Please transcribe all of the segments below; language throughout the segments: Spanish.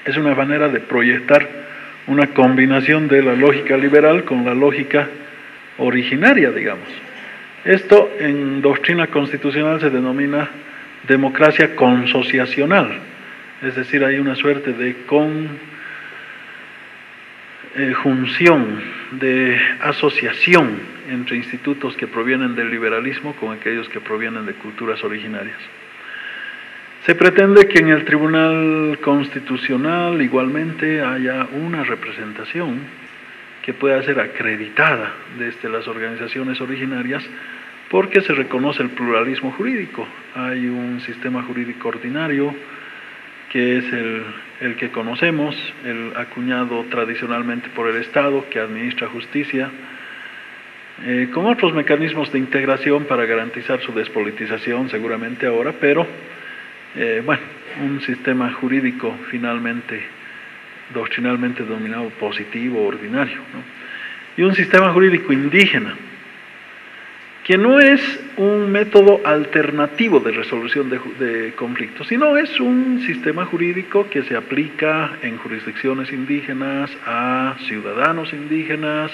Es una manera de proyectar una combinación de la lógica liberal con la lógica originaria, digamos. Esto en doctrina constitucional se denomina democracia consociacional, es decir, hay una suerte de conjunción, de asociación entre institutos que provienen del liberalismo con aquellos que provienen de culturas originarias. Se pretende que en el Tribunal Constitucional igualmente haya una representación que pueda ser acreditada desde las organizaciones originarias, porque se reconoce el pluralismo jurídico. Hay un sistema jurídico ordinario que es el que conocemos, el acuñado tradicionalmente por el Estado, que administra justicia, con otros mecanismos de integración para garantizar su despolitización seguramente ahora, pero bueno, un sistema jurídico finalmente, doctrinalmente denominado positivo, ordinario, ¿no? Y un sistema jurídico indígena, que no es un método alternativo de resolución de conflictos, sino es un sistema jurídico que se aplica en jurisdicciones indígenas, a ciudadanos indígenas,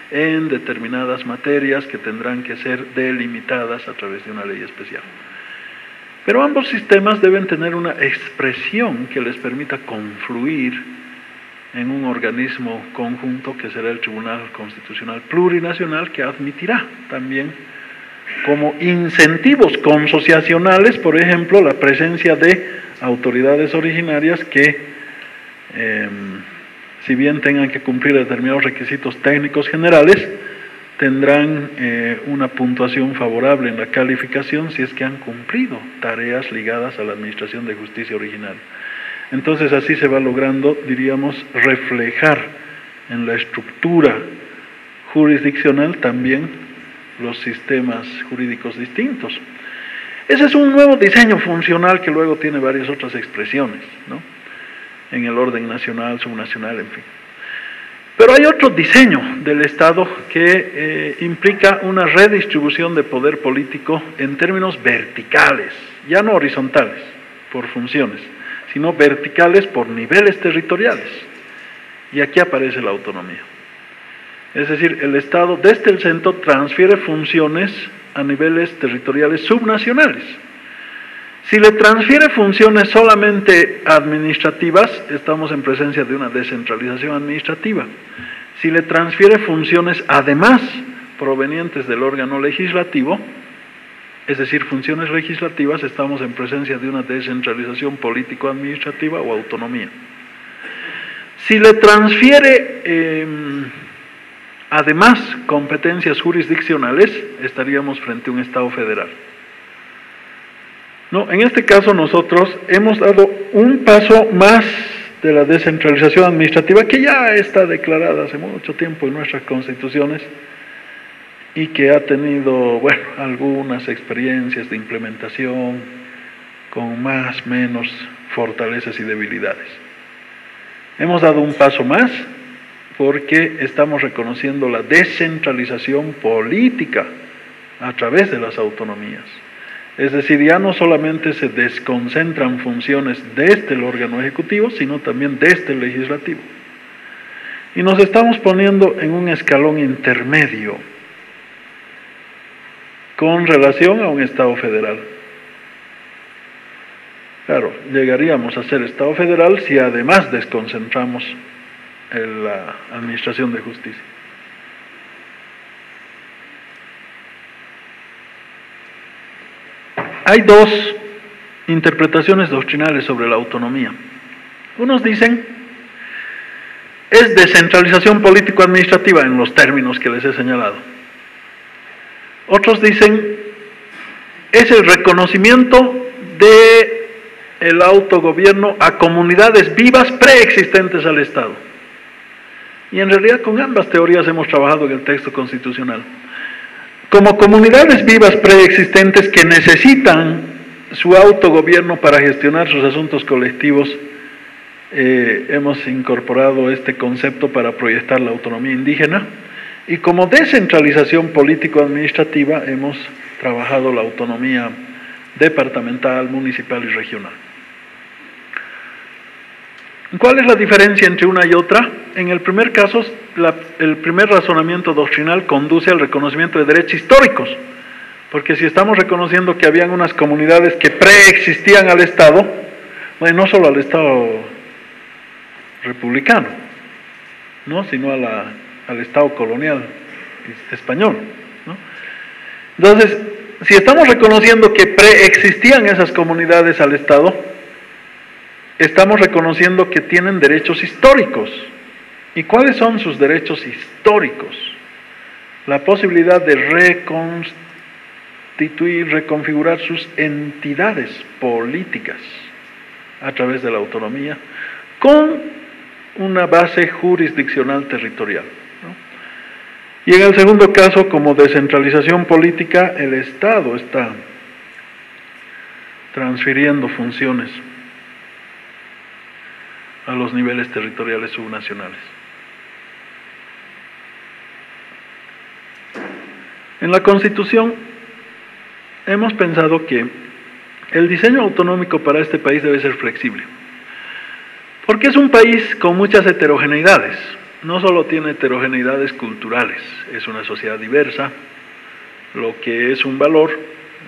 en determinadas materias que tendrán que ser delimitadas a través de una ley especial. Pero ambos sistemas deben tener una expresión que les permita confluir en un organismo conjunto que será el Tribunal Constitucional Plurinacional, que admitirá también como incentivos consociacionales, por ejemplo, la presencia de autoridades originarias que, si bien tengan que cumplir determinados requisitos técnicos generales, tendrán una puntuación favorable en la calificación si es que han cumplido tareas ligadas a la administración de justicia originaria. Entonces así se va logrando, diríamos, reflejar en la estructura jurisdiccional también los sistemas jurídicos distintos. Ese es un nuevo diseño funcional que luego tiene varias otras expresiones, ¿no? En el orden nacional, subnacional, en fin. Pero hay otro diseño del Estado que implica una redistribución de poder político en términos verticales, ya no horizontales, por funciones, sino verticales por niveles territoriales. Y aquí aparece la autonomía. Es decir, el Estado desde el centro transfiere funciones a niveles territoriales subnacionales. Si le transfiere funciones solamente administrativas, estamos en presencia de una descentralización administrativa. Si le transfiere funciones además provenientes del órgano legislativo, es decir, funciones legislativas, estamos en presencia de una descentralización político-administrativa o autonomía. Si le transfiere además competencias jurisdiccionales, estaríamos frente a un Estado federal. No, en este caso nosotros hemos dado un paso más de la descentralización administrativa, que ya está declarada hace mucho tiempo en nuestras constituciones y que ha tenido, bueno, algunas experiencias de implementación con más o menos fortalezas y debilidades. Hemos dado un paso más porque estamos reconociendo la descentralización política a través de las autonomías. Es decir, ya no solamente se desconcentran funciones desde el órgano ejecutivo, sino también desde el legislativo. Y nos estamos poniendo en un escalón intermedio con relación a un Estado federal. Claro, llegaríamos a ser Estado federal si además desconcentramos la administración de justicia. Hay dos interpretaciones doctrinales sobre la autonomía. Unos dicen, es descentralización político-administrativa en los términos que les he señalado. Otros dicen, es el reconocimiento del autogobierno a comunidades vivas preexistentes al Estado. Y en realidad con ambas teorías hemos trabajado en el texto constitucional. Como comunidades vivas preexistentes que necesitan su autogobierno para gestionar sus asuntos colectivos, hemos incorporado este concepto para proyectar la autonomía indígena, y como descentralización político-administrativa hemos trabajado la autonomía departamental, municipal y regional. ¿Cuál es la diferencia entre una y otra? En el primer caso, el primer razonamiento doctrinal conduce al reconocimiento de derechos históricos, porque si estamos reconociendo que habían unas comunidades que preexistían al Estado, bueno, no solo al Estado republicano, ¿no?, sino al Estado colonial español, ¿no? Entonces, si estamos reconociendo que preexistían esas comunidades al Estado, estamos reconociendo que tienen derechos históricos. ¿Y cuáles son sus derechos históricos? La posibilidad de reconstituir, reconfigurar sus entidades políticas a través de la autonomía, con una base jurisdiccional territorial, ¿no? Y en el segundo caso, como descentralización política, el Estado está transfiriendo funciones a los niveles territoriales subnacionales. En la Constitución hemos pensado que el diseño autonómico para este país debe ser flexible, porque es un país con muchas heterogeneidades. No solo tiene heterogeneidades culturales, es una sociedad diversa, lo que es un valor,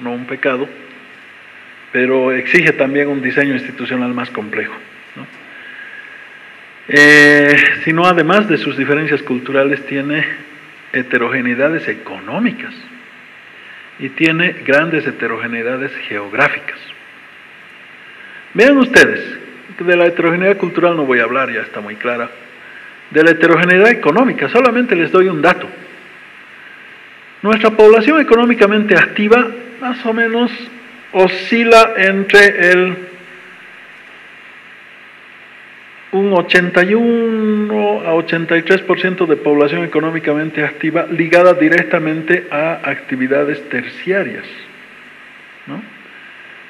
no un pecado, pero exige también un diseño institucional más complejo, ¿no? Sino además de sus diferencias culturales, tiene heterogeneidades económicas y tiene grandes heterogeneidades geográficas. Vean ustedes, de la heterogeneidad cultural no voy a hablar, ya está muy clara. De la heterogeneidad económica, solamente les doy un dato. Nuestra población económicamente activa más o menos oscila entre un 81 a 83% de población económicamente activa ligada directamente a actividades terciarias, ¿no?,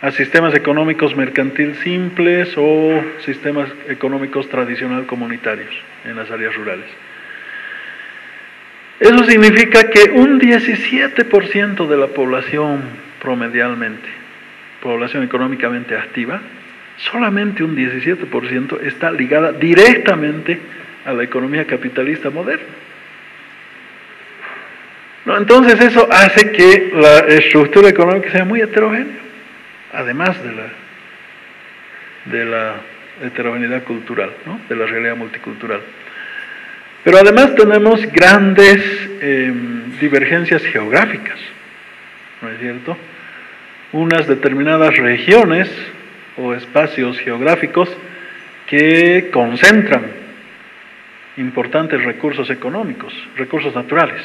a sistemas económicos mercantil simples o sistemas económicos tradicional comunitarios en las áreas rurales. Eso significa que un 17% de la población promedialmente, población económicamente activa, solamente un 17% está ligada directamente a la economía capitalista moderna. No, entonces eso hace que la estructura económica sea muy heterogénea, además de la heterogeneidad cultural, ¿no?, de la realidad multicultural. Pero además tenemos grandes divergencias geográficas, ¿no es cierto? Unas determinadas regiones o espacios geográficos que concentran importantes recursos económicos, recursos naturales,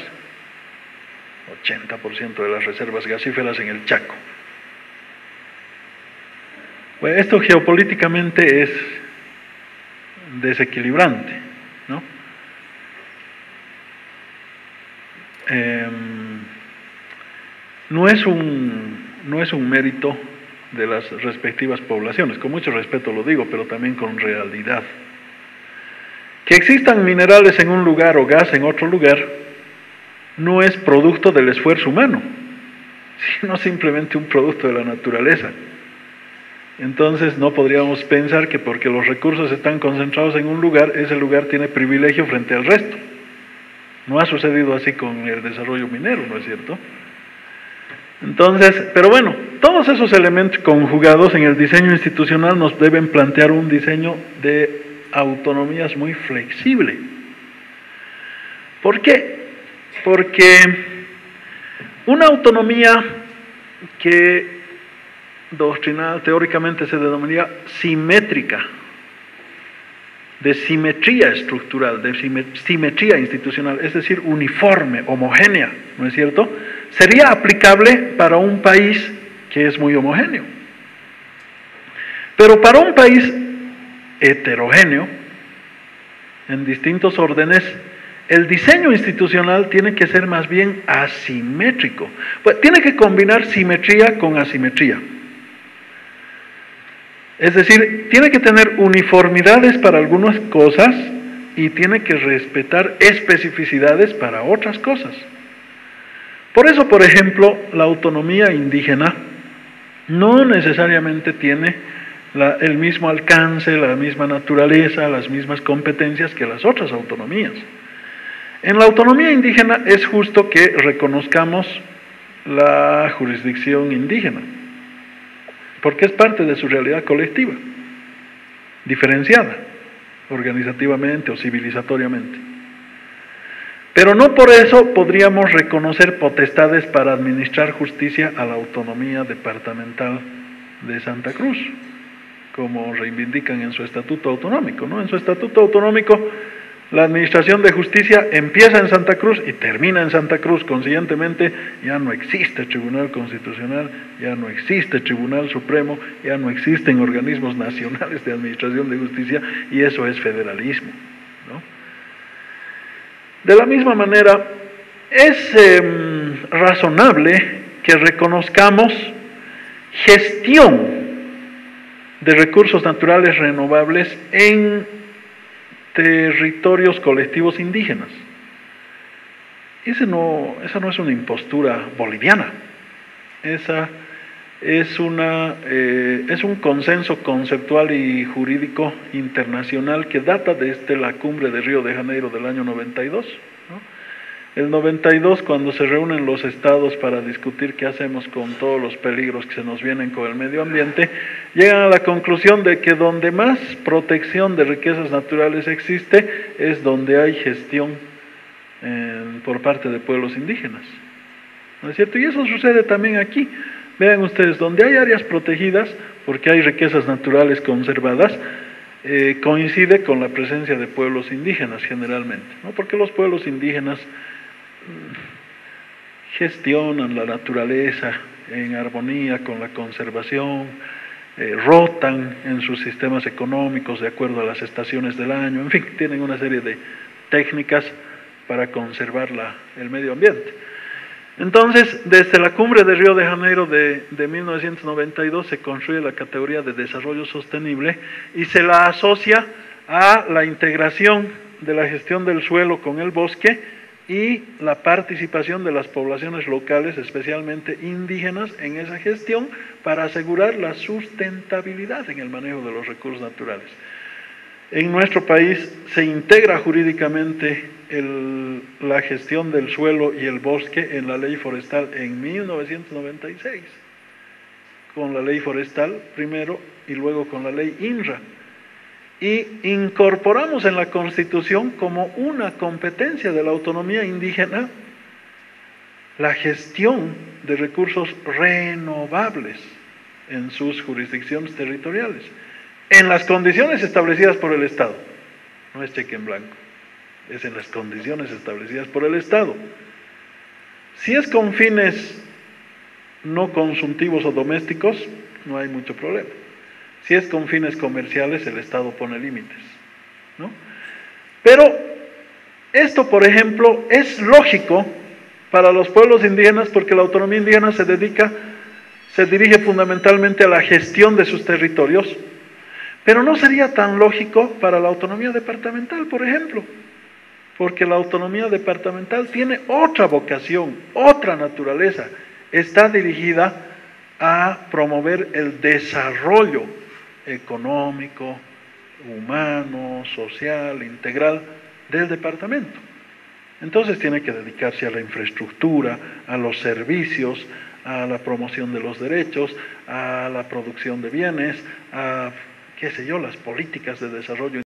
80% de las reservas gasíferas en el Chaco. Bueno, esto geopolíticamente es desequilibrante, ¿no? No es un mérito de las respectivas poblaciones, con mucho respeto lo digo, pero también con realidad. Que existan minerales en un lugar o gas en otro lugar no es producto del esfuerzo humano, sino simplemente un producto de la naturaleza. Entonces no podríamos pensar que porque los recursos están concentrados en un lugar, ese lugar tiene privilegio frente al resto. No ha sucedido así con el desarrollo minero, ¿no es cierto? Entonces, pero bueno, todos esos elementos conjugados en el diseño institucional nos deben plantear un diseño de autonomías muy flexible. ¿Por qué? Porque una autonomía que doctrinal, teóricamente se denominaría simétrica, de simetría estructural, de simetría institucional, es decir, uniforme, homogénea, ¿no es cierto?, sería aplicable para un país que es muy homogéneo. Pero para un país heterogéneo, en distintos órdenes, el diseño institucional tiene que ser más bien asimétrico. Pues tiene que combinar simetría con asimetría. Es decir, tiene que tener uniformidades para algunas cosas y tiene que respetar especificidades para otras cosas. Por eso, por ejemplo, la autonomía indígena no necesariamente tiene el mismo alcance, la misma naturaleza, las mismas competencias que las otras autonomías. En la autonomía indígena es justo que reconozcamos la jurisdicción indígena, porque es parte de su realidad colectiva, diferenciada organizativamente o civilizatoriamente. Pero no por eso podríamos reconocer potestades para administrar justicia a la autonomía departamental de Santa Cruz, como reivindican en su estatuto autonómico, ¿no? En su estatuto autonómico, la administración de justicia empieza en Santa Cruz y termina en Santa Cruz. Consiguientemente, ya no existe Tribunal Constitucional, ya no existe Tribunal Supremo, ya no existen organismos nacionales de administración de justicia, y eso es federalismo, ¿no? De la misma manera, es razonable que reconozcamos gestión de recursos naturales renovables en territorios colectivos indígenas. Esa no es una impostura boliviana, esa es un consenso conceptual y jurídico internacional que data desde la cumbre de Río de Janeiro del año 92, ¿no? El 92, cuando se reúnen los estados para discutir qué hacemos con todos los peligros que se nos vienen con el medio ambiente, llegan a la conclusión de que donde más protección de riquezas naturales existe es donde hay gestión por parte de pueblos indígenas, ¿no es cierto? Y eso sucede también aquí. Vean ustedes, donde hay áreas protegidas, porque hay riquezas naturales conservadas, coincide con la presencia de pueblos indígenas generalmente, ¿no? Porque los pueblos indígenas gestionan la naturaleza en armonía con la conservación, rotan en sus sistemas económicos de acuerdo a las estaciones del año, en fin, tienen una serie de técnicas para conservar el medio ambiente. Entonces, desde la cumbre de Río de Janeiro de 1992 se construye la categoría de desarrollo sostenible y se la asocia a la integración de la gestión del suelo con el bosque y la participación de las poblaciones locales, especialmente indígenas, en esa gestión para asegurar la sustentabilidad en el manejo de los recursos naturales. En nuestro país se integra jurídicamente la gestión del suelo y el bosque en la ley forestal en 1996, con la ley forestal primero y luego con la ley INRA. Y incorporamos en la Constitución como una competencia de la autonomía indígena la gestión de recursos renovables en sus jurisdicciones territoriales, en las condiciones establecidas por el Estado. No es cheque en blanco, es en las condiciones establecidas por el Estado. Si es con fines no consultivos o domésticos, no hay mucho problema. Si es con fines comerciales, el Estado pone límites, ¿no? Pero esto, por ejemplo, es lógico para los pueblos indígenas porque la autonomía indígena se dirige fundamentalmente a la gestión de sus territorios, pero no sería tan lógico para la autonomía departamental, por ejemplo, porque la autonomía departamental tiene otra vocación, otra naturaleza, está dirigida a promover el desarrollo económico, humano, social, integral del departamento. Entonces tiene que dedicarse a la infraestructura, a los servicios, a la promoción de los derechos, a la producción de bienes, a, qué sé yo, las políticas de desarrollo